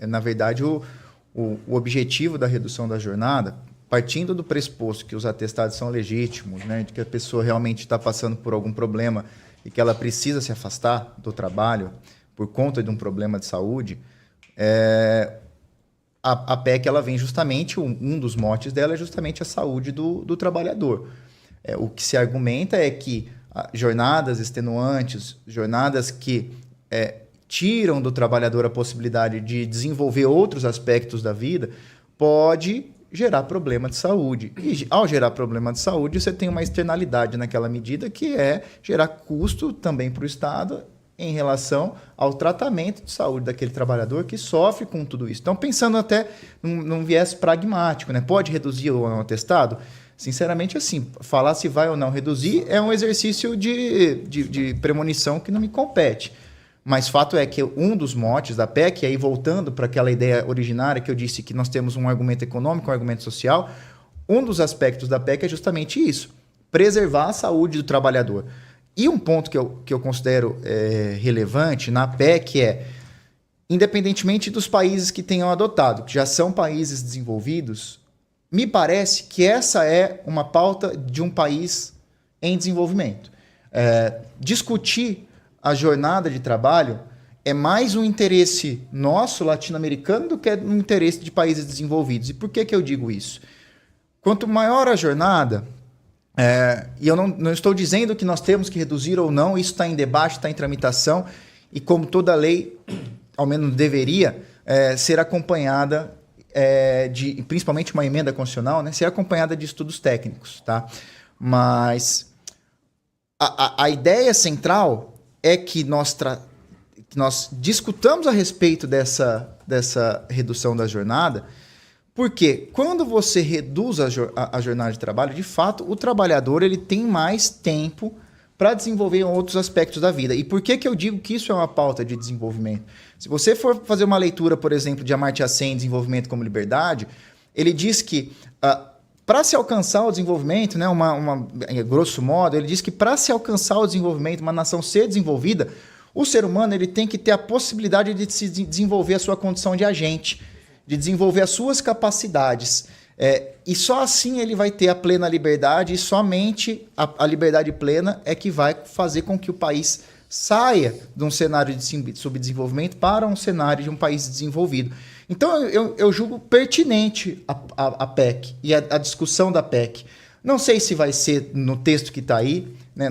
Na verdade, o objetivo da redução da jornada, partindo do pressuposto que os atestados são legítimos, né, de que a pessoa realmente está passando por algum problema e que ela precisa se afastar do trabalho por conta de um problema de saúde, a PEC ela vem justamente, um dos motes dela é justamente a saúde do trabalhador. O que se argumenta é que jornadas extenuantes, jornadas que tiram do trabalhador a possibilidade de desenvolver outros aspectos da vida, pode gerar problema de saúde. E ao gerar problema de saúde, você tem uma externalidade naquela medida que é gerar custo também para o Estado em relação ao tratamento de saúde daquele trabalhador que sofre com tudo isso. Então, pensando até num viés pragmático, né? Pode reduzir ou não o atestado? Sinceramente, assim, falar se vai ou não reduzir é um exercício de premonição que não me compete. Mas fato é que um dos motes da PEC, aí voltando para aquela ideia originária que eu disse que nós temos um argumento econômico, um argumento social, um dos aspectos da PEC é justamente isso, preservar a saúde do trabalhador. E um ponto que eu considero relevante na PEC independentemente dos países que tenham adotado, que já são países desenvolvidos, me parece que essa é uma pauta de um país em desenvolvimento. Discutir a jornada de trabalho é mais um interesse nosso, latino-americano, do que um interesse de países desenvolvidos. E por que eu digo isso? Quanto maior a jornada, e eu não estou dizendo que nós temos que reduzir ou não, isso está em debate, está em tramitação, e como toda lei, ao menos deveria, ser acompanhada principalmente uma emenda constitucional, né, ser acompanhada de estudos técnicos. Tá? Mas a ideia central é que nós discutamos a respeito dessa redução da jornada, porque quando você reduz a jornada de trabalho, de fato, o trabalhador ele tem mais tempo para desenvolver outros aspectos da vida. E por que eu digo que isso é uma pauta de desenvolvimento? Se você for fazer uma leitura, por exemplo, de Amartya Sen, Desenvolvimento como Liberdade, ele diz que para se alcançar o desenvolvimento, né, grosso modo, ele diz que para se alcançar o desenvolvimento, uma nação ser desenvolvida, o ser humano ele tem que ter a possibilidade de se desenvolver a sua condição de agente, de desenvolver as suas capacidades. E só assim ele vai ter a plena liberdade, e somente a liberdade plena é que vai fazer com que o país saia de um cenário de subdesenvolvimento para um cenário de um país desenvolvido. Então, eu julgo pertinente a PEC e a discussão da PEC. Não sei se vai ser no texto que está aí. Né?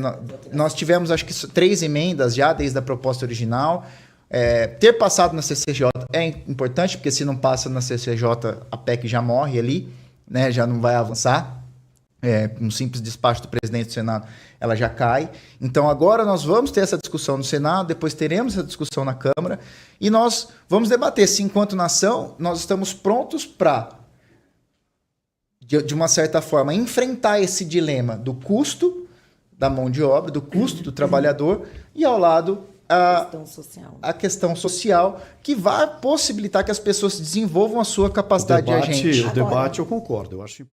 Nós tivemos, acho que, 3 emendas já desde a proposta original. Ter passado na CCJ é importante, porque se não passa na CCJ, a PEC já morre ali, né? Já não vai avançar. Um simples despacho do presidente do Senado, ela já cai. Então, agora nós vamos ter essa discussão no Senado, depois teremos essa discussão na Câmara, e nós vamos debater se, enquanto nação, nós estamos prontos para, de uma certa forma, enfrentar esse dilema do custo da mão de obra, do custo do trabalhador, e, ao lado, a questão social, que vai possibilitar que as pessoas desenvolvam a sua capacidade de agente. O debate eu concordo. Eu acho